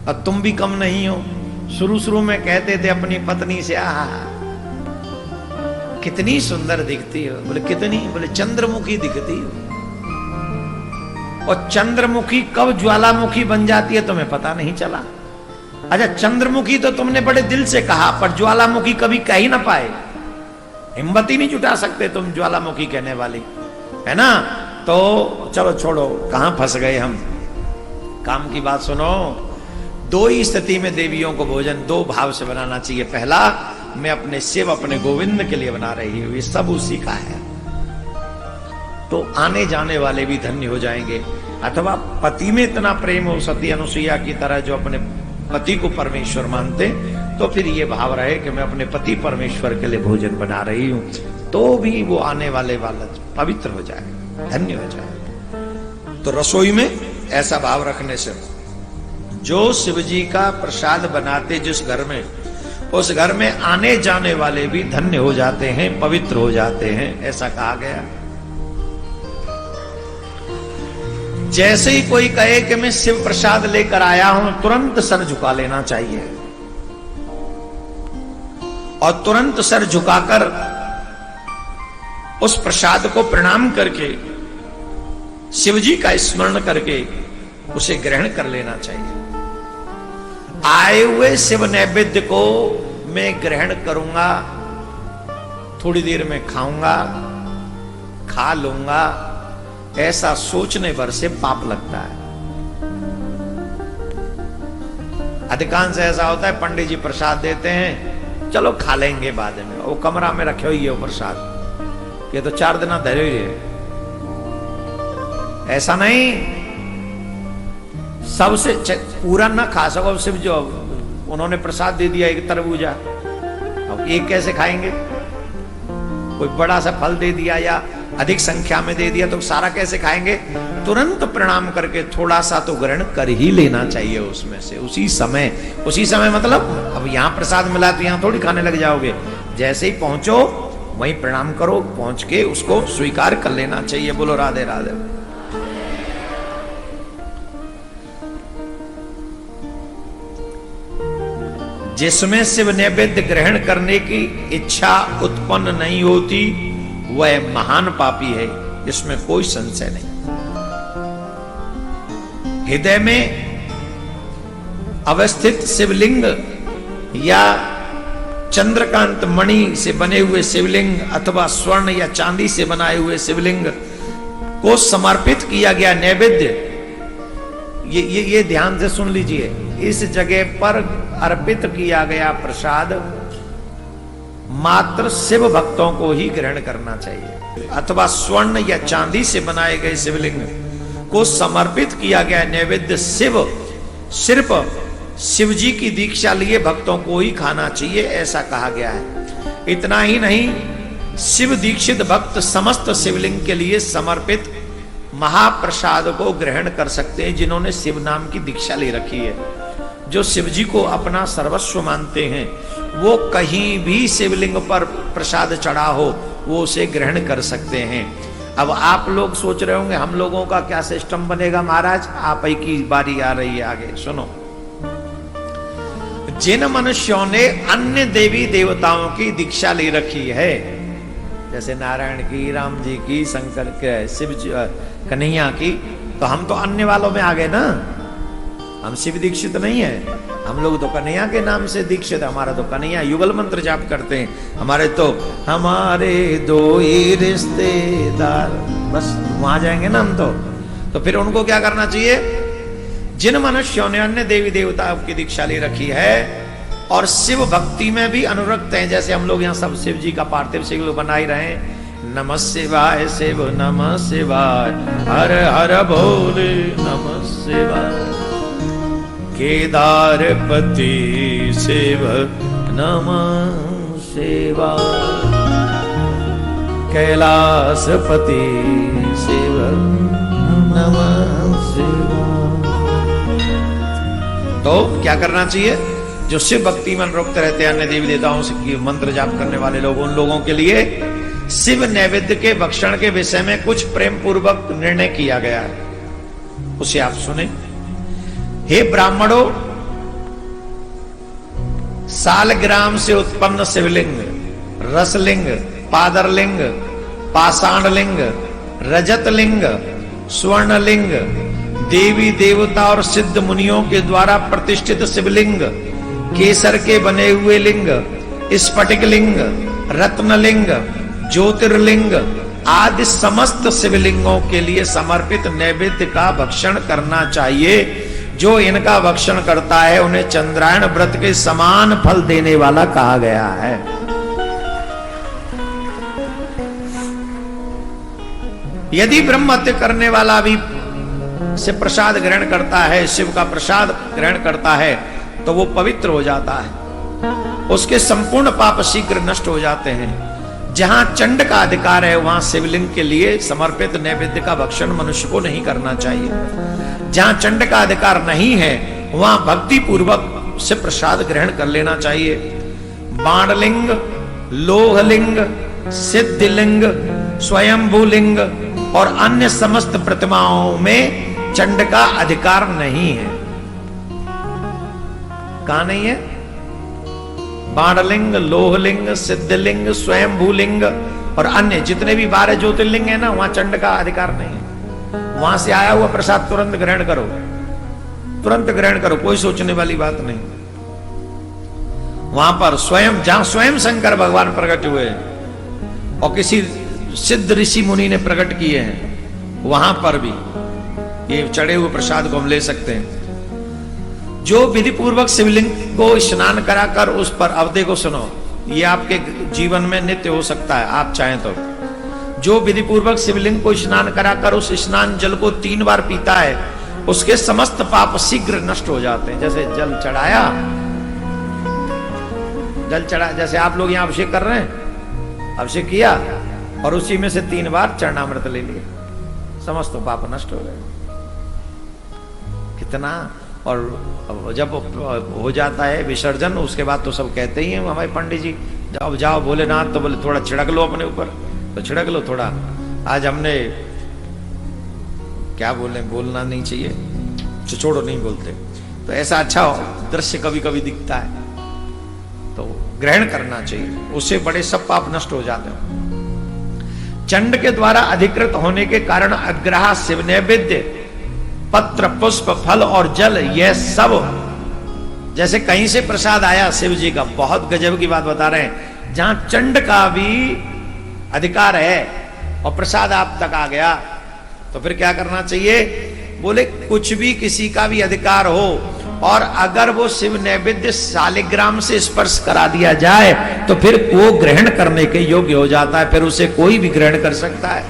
और तुम भी कम नहीं हो। शुरू शुरू में कहते थे अपनी पत्नी से, आहा कितनी सुंदर दिखती हो। बोले कितनी? बोले चंद्रमुखी दिखती हो। और चंद्रमुखी कब ज्वालामुखी बन जाती है तुम्हें पता नहीं चला। अच्छा, चंद्रमुखी तो तुमने बड़े दिल से कहा, पर ज्वालामुखी कभी कह ही ना पाए। हिम्मत ही नहीं जुटा सकते तुम ज्वालामुखी कहने वाली, है ना। तो चलो छोड़ो, कहां फंस गए हम। काम की बात सुनो। दो ही स्थिति में देवियों को भोजन दो भाव से बनाना चाहिए। पहला, मैं अपने शिव अपने गोविंद के लिए बना रही हूं, ये सब उसी का है, तो आने जाने वाले भी धन्य हो जाएंगे। अथवा पति में इतना प्रेम हो सती अनुसुईया की तरह, जो अपने पति को परमेश्वर मानते, तो फिर ये भाव रहे कि मैं अपने पति परमेश्वर के लिए भोजन बना रही हूं, तो भी वो आने वाले वाला पवित्र हो जाए, धन्य हो जाए। तो रसोई में ऐसा भाव रखने से जो शिव जी का प्रसाद बनाते जिस घर में, उस घर में आने जाने वाले भी धन्य हो जाते हैं, पवित्र हो जाते हैं, ऐसा कहा गया। जैसे ही कोई कहे कि मैं शिव प्रसाद लेकर आया हूं, तुरंत सर झुका लेना चाहिए और तुरंत सर झुकाकर उस प्रसाद को प्रणाम करके शिव जी का स्मरण करके उसे ग्रहण कर लेना चाहिए। आए हुए शिव नैवेद्य को मैं ग्रहण करूंगा, थोड़ी देर में खाऊंगा, खा लूंगा, ऐसा सोचने भर से पाप लगता है। अधिकांश ऐसा होता है, पंडित जी प्रसाद देते हैं, चलो खा लेंगे बाद में, वो कमरा में रखे हुई है वो प्रसाद, ये तो 4 दिन धरे हुए है। ऐसा नहीं, सबसे पूरा ना खा सको। सिर्फ जो उन्होंने प्रसाद दे दिया एक तरबूजा, अब एक कैसे खाएंगे? कोई बड़ा सा फल दे दिया या अधिक संख्या में दे दिया तो सारा कैसे खाएंगे? तुरंत प्रणाम करके थोड़ा सा तो ग्रहण कर ही लेना चाहिए उसमें से, उसी समय मतलब अब यहां प्रसाद मिला तो यहां थोड़ी खाने लग जाओगे। जैसे ही पहुंचो वहीं प्रणाम करो, पहुंच के उसको स्वीकार कर लेना चाहिए। बोलो राधे राधे। जिसमें शिव नैवेद्य ग्रहण करने की इच्छा उत्पन्न नहीं होती, वह महान पापी है, इसमें कोई संशय नहीं। हृदय में अवस्थित शिवलिंग या चंद्रकांत मणि से बने हुए शिवलिंग अथवा स्वर्ण या चांदी से बनाए हुए शिवलिंग को समर्पित किया गया नैवेद्य, ये ध्यान से सुन लीजिए, इस जगह पर अर्पित किया गया प्रसाद मात्र शिव भक्तों को ही ग्रहण करना चाहिए। अथवा स्वर्ण या चांदी से बनाए गए शिवलिंग को समर्पित किया गया नैवेद्य सिर्फ शिव जी की दीक्षा लिए भक्तों को ही खाना चाहिए, ऐसा कहा गया है। इतना ही नहीं, शिव दीक्षित भक्त समस्त शिवलिंग के लिए समर्पित महाप्रसाद को ग्रहण कर सकते हैं, जिन्होंने शिव नाम की दीक्षा ले रखी है। जो शिव जी को अपना सर्वस्व मानते हैं, वो कहीं भी शिवलिंग पर प्रसाद चढ़ा हो वो उसे ग्रहण कर सकते हैं। अब आप लोग सोच रहे होंगे हम लोगों का क्या सिस्टम बनेगा महाराज, आप ही की बारी आ रही है आगे सुनो। जिन मनुष्यों ने अन्य देवी देवताओं की दीक्षा ले रखी है, जैसे नारायण की, राम जी की, शंकर के, शिव जी, कन्हैया की, तो हम तो अन्य वालों में आ गए ना। हम शिव दीक्षित नहीं है, हम लोग तो कन्हैया के नाम से दीक्षित है। हमारा तो कन्हैया युगल मंत्र जाप करते हैं, हमारे दो ही रिश्तेदार, बस वहां जाएंगे ना हम तो फिर उनको क्या करना चाहिए? जिन मनुष्यों ने अन्य देवी देवताओं की दीक्षा ले रखी है और शिव भक्ति में भी अनुरक्त हैं, जैसे हम लोग यहाँ सब शिव जी का पार्थिव शिव बना ही रहे हैं, नमः शिवाय शिव नमः शिवाय, हर हर भोले नमः शिवाय, केदारपति शिव नमः शिवाय, कैलाशपति शिव नमः शिवाय। तो क्या करना चाहिए? जो शिव भक्ति में अनुरक्त रहते हैं, अन्य देवी देवताओं से मंत्र जाप करने वाले लोग, उन लोगों के लिए शिव नैवेद्य के भक्षण के विषय में कुछ प्रेम पूर्वक निर्णय किया गया है, उसे आप सुने। हे ब्राह्मणों, सालग्राम से उत्पन्न शिवलिंग, रसलिंग, पादरलिंग, पाषाणलिंग, रजतलिंग, स्वर्णलिंग, देवी देवता और सिद्ध मुनियों के द्वारा प्रतिष्ठित शिवलिंग, केसर के बने हुए लिंग, स्फटिक लिंग, रत्नलिंग, ज्योतिर्लिंग आदि समस्त शिवलिंगों के लिए समर्पित नैवेद्य का भक्षण करना चाहिए। जो इनका भक्षण करता है उन्हें चंद्रायण व्रत के समान फल देने वाला कहा गया है। यदि ब्रह्म हत्या करने वाला भी से प्रसाद ग्रहण करता है, शिव का प्रसाद ग्रहण करता है, तो वो पवित्र हो जाता है, उसके संपूर्ण पाप शीघ्र नष्ट हो जाते हैं। जहां चंड का अधिकार है वहां शिवलिंग के लिए समर्पित नैवेद्य का भक्षण मनुष्य को नहीं करना चाहिए। जहां चंड का अधिकार नहीं है वहां भक्ति पूर्वक से प्रसाद ग्रहण कर लेना चाहिए। बाणलिंग, लोहलिंग, सिद्धलिंग, स्वयंभूलिंग और अन्य समस्त प्रतिमाओं में चंड का अधिकार नहीं है। कहां नहीं है? बाणलिंग, लोहलिंग, सिद्धलिंग, स्वयंभूलिंग और अन्य जितने भी 12 ज्योतिर्लिंग है ना, वहां चंड का अधिकार नहीं है। वहां से आया हुआ प्रसाद तुरंत ग्रहण करो, तुरंत ग्रहण करो, कोई सोचने वाली बात नहीं। वहां पर स्वयं, जहां स्वयं शंकर भगवान प्रकट हुए और किसी सिद्ध ऋषि मुनि ने प्रकट किए हैं, वहां पर भी ये चढ़े हुए प्रसाद को हम ले सकते हैं। जो विधि पूर्वक शिवलिंग को स्नान कराकर उस पर, अब देखो सुनो, ये आपके जीवन में नित्य हो सकता है आप चाहें तो। जो विधि पूर्वक शिवलिंग को स्नान कराकर उस स्नान जल को 3 बार पीता है, उसके समस्त पाप शीघ्र नष्ट हो जाते हैं। जैसे जल चढ़ाया, जैसे आप लोग यहां अभिषेक कर रहे हैं, अभिषेक किया और उसी में से 3 बार चरणामृत ले लिए, समस्त पाप नष्ट हो गए। कितना, और जब हो जाता है विसर्जन, उसके बाद तो सब कहते ही हैं हमारे पंडित जी, जाओ जाओ भोलेनाथ, तो बोले थोड़ा छिड़क लो अपने ऊपर, तो छिड़क लो थोड़ा। आज हमने क्या बोले, बोलना नहीं चाहिए, तो छोड़ो, नहीं बोलते, तो ऐसा अच्छा दृश्य कभी कभी दिखता है तो ग्रहण करना चाहिए, उससे बड़े सब पाप नष्ट हो जाते हैं। चंड के द्वारा अधिकृत होने के कारण अग्रह, शिव नैवेद्य, पत्र, पुष्प, फल और जल, यह सब जैसे कहीं से प्रसाद आया शिव जी का, बहुत गजब की बात बता रहे हैं, जहां चंड का भी अधिकार है और प्रसाद आप तक आ गया, तो फिर क्या करना चाहिए? बोले कुछ भी किसी का भी अधिकार हो और अगर वो शिव नैवेद्य शालिग्राम से स्पर्श करा दिया जाए तो फिर वो ग्रहण करने के योग्य हो जाता है, फिर उसे कोई भी ग्रहण कर सकता है।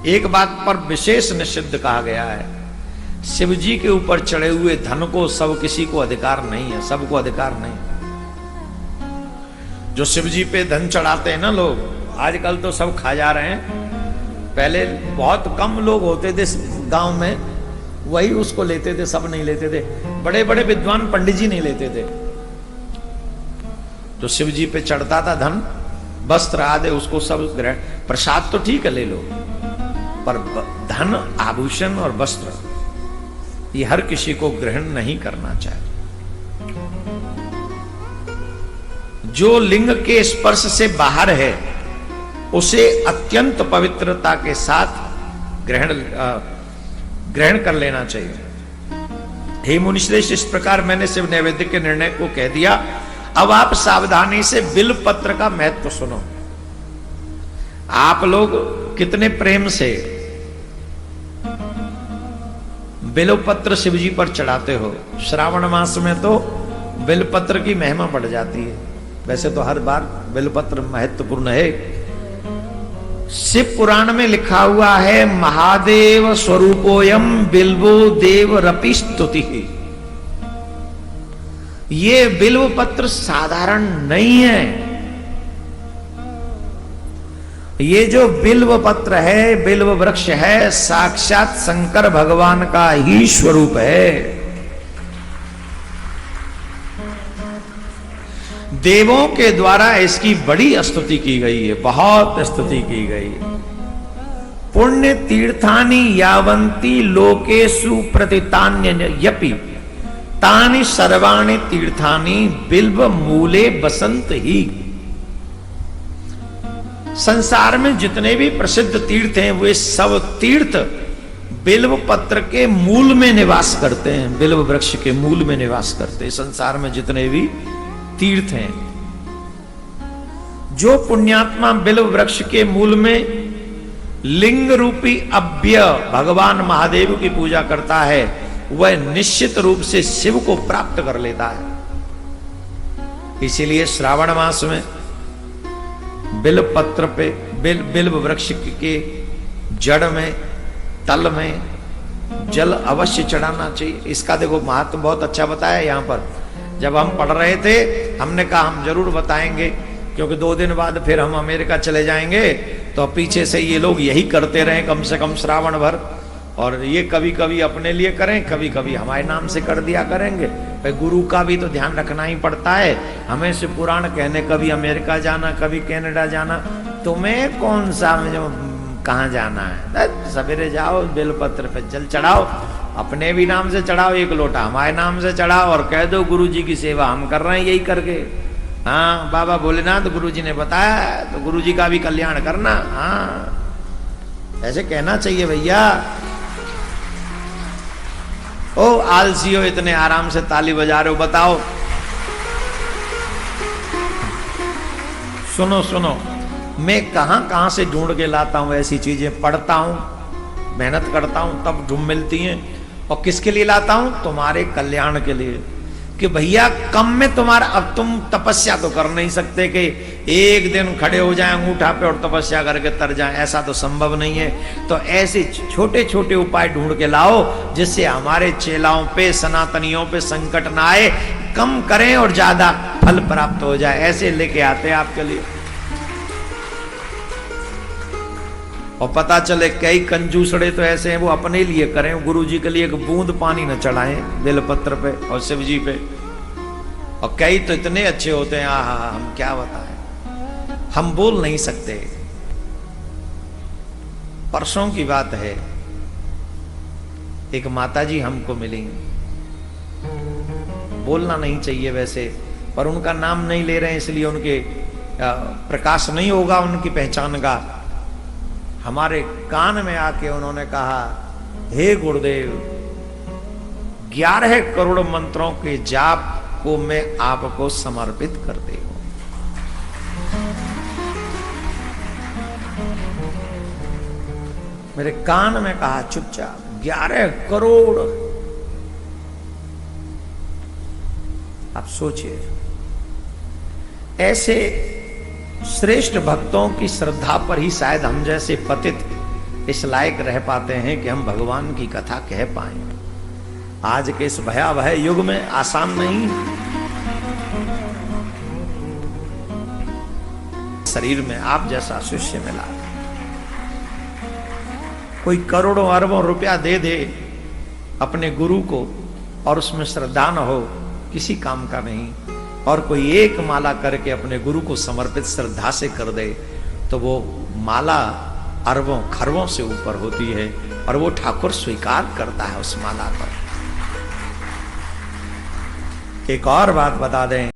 एक बात पर विशेष निषिद्ध कहा गया है, शिव जी के ऊपर चढ़े हुए धन को सब किसी को अधिकार नहीं है, सबको अधिकार नहीं। जो शिव जी पे धन चढ़ाते हैं ना लोग, आजकल तो सब खा जा रहे हैं। पहले बहुत कम लोग होते थे गांव में, वही उसको लेते थे, सब नहीं लेते थे। बड़े बड़े विद्वान पंडित जी नहीं लेते थे। जो शिव जी पे चढ़ता था धन, वस्त्र आदि, उसको सब ग्रहण, प्रसाद तो ठीक है ले लो, पर धन, आभूषण और वस्त्र ये हर किसी को ग्रहण नहीं करना चाहिए। जो लिंग के स्पर्श से बाहर है उसे अत्यंत पवित्रता के साथ ग्रहण कर लेना चाहिए। हे मुनिश्रेष्ठ, इस प्रकार मैंने शिव नैवेद्य के निर्णय को कह दिया। अब आप सावधानी से बिल्व पत्र का महत्व सुनो। आप लोग कितने प्रेम से बिल्व पत्र शिव जी पर चढ़ाते हो। श्रावण मास में तो बिल्व पत्र की महिमा बढ़ जाती है। वैसे तो हर बार बिल्व पत्र महत्वपूर्ण है। शिव पुराण में लिखा हुआ है, महादेव स्वरूपोयम बिल्वो देव रपि स्तुति। ये बिल्व पत्र साधारण नहीं है। ये जो बिल्व पत्र है, बिल्व वृक्ष है, साक्षात शंकर भगवान का ही स्वरूप है। देवों के द्वारा इसकी बड़ी स्तुति की गई है, बहुत स्तुति की गई है। पुण्य तीर्थानि यावंती लोकेषु प्रतितान्य यपि तानि सर्वाणि तीर्थानि बिल्व मूले बसंत ही। संसार में जितने भी प्रसिद्ध तीर्थ हैं वे सब तीर्थ बिल्व पत्र के मूल में निवास करते हैं, बिल्व वृक्ष के मूल में निवास करते हैं। संसार में जितने भी तीर्थ हैं, जो पुण्यात्मा बिल्व वृक्ष के मूल में लिंग रूपी अभ्य भगवान महादेव की पूजा करता है, वह निश्चित रूप से शिव को प्राप्त कर लेता है। इसीलिए श्रावण मास में बिल्व पत्र पे बिल्व वृक्ष के जड़ में तल में जल अवश्य चढ़ाना चाहिए। इसका देखो महत्व बहुत अच्छा बताया यहाँ पर। जब हम पढ़ रहे थे हमने कहा हम जरूर बताएंगे, क्योंकि 2 दिन बाद फिर हम अमेरिका चले जाएंगे, तो पीछे से ये लोग यही करते रहे कम से कम श्रावण भर। और ये कभी कभी अपने लिए करें, कभी कभी हमारे नाम से कर दिया करेंगे। भाई गुरु का भी तो ध्यान रखना ही पड़ता है। हमें से पुराण कहने कभी अमेरिका जाना, कभी कनाडा जाना, तुम्हें कौन सा कहाँ जाना है? सवेरे जाओ बेलपत्र पे जल चढ़ाओ, अपने भी नाम से चढ़ाओ, 1 लोटा हमारे नाम से चढ़ाओ और कह दो गुरु जी की सेवा हम कर रहे हैं यही करके। हाँ बाबा भोलेनाथ गुरु जी ने बताया, तो गुरु जी का भी कल्याण करना। हाँ ऐसे कहना चाहिए भैया। ओ आलसियों, इतने आराम से ताली बजा रहे हो, बताओ। सुनो सुनो, मैं कहां कहां से ढूंढ के लाता हूं ऐसी चीजें, पढ़ता हूं, मेहनत करता हूं, तब ढूंढ मिलती हैं। और किसके लिए लाता हूं? तुम्हारे कल्याण के लिए। कि भैया कम में तुम्हारा, अब तुम तपस्या तो कर नहीं सकते कि एक दिन खड़े हो जाएं अंगूठा पे और तपस्या करके तर जाएं, ऐसा तो संभव नहीं है। तो ऐसे छोटे छोटे उपाय ढूंढ के लाओ जिससे हमारे चेलाओं पे, सनातनियों पे संकट ना आए, कम करें और ज्यादा फल प्राप्त हो जाए। ऐसे लेके आते हैं आपके लिए। और पता चले कई कंजूसड़े तो ऐसे हैं वो अपने लिए करें, गुरु जी के लिए एक बूंद पानी न चढ़ाएं बेलपत्र पे और शिव जी पे। और कई तो इतने अच्छे होते हैं, आहा हम क्या बताएं, हम बोल नहीं सकते। परसों की बात है, एक माताजी हमको मिली, बोलना नहीं चाहिए वैसे, पर उनका नाम नहीं ले रहे हैं इसलिए उनके प्रकाश नहीं होगा उनकी पहचान का। हमारे कान में आके उन्होंने कहा, हे गुरुदेव, 11 करोड़ मंत्रों के जाप को मैं आपको समर्पित करती हूं। मेरे कान में कहा चुपचाप, 11 करोड़। आप सोचिए, ऐसे श्रेष्ठ भक्तों की श्रद्धा पर ही शायद हम जैसे पतित इस लायक रह पाते हैं कि हम भगवान की कथा कह पाए। आज के इस भयावह युग में आसान नहीं। शरीर में आप जैसा शिष्य मिला, कोई करोड़ों अरबों रुपया दे दे अपने गुरु को और उसमें श्रद्धा न हो, किसी काम का नहीं। और कोई एक माला करके अपने गुरु को समर्पित श्रद्धा से कर दे, तो वो माला अरबों खरबों से ऊपर होती है और वो ठाकुर स्वीकार करता है उस माला पर। एक और बात बता दें,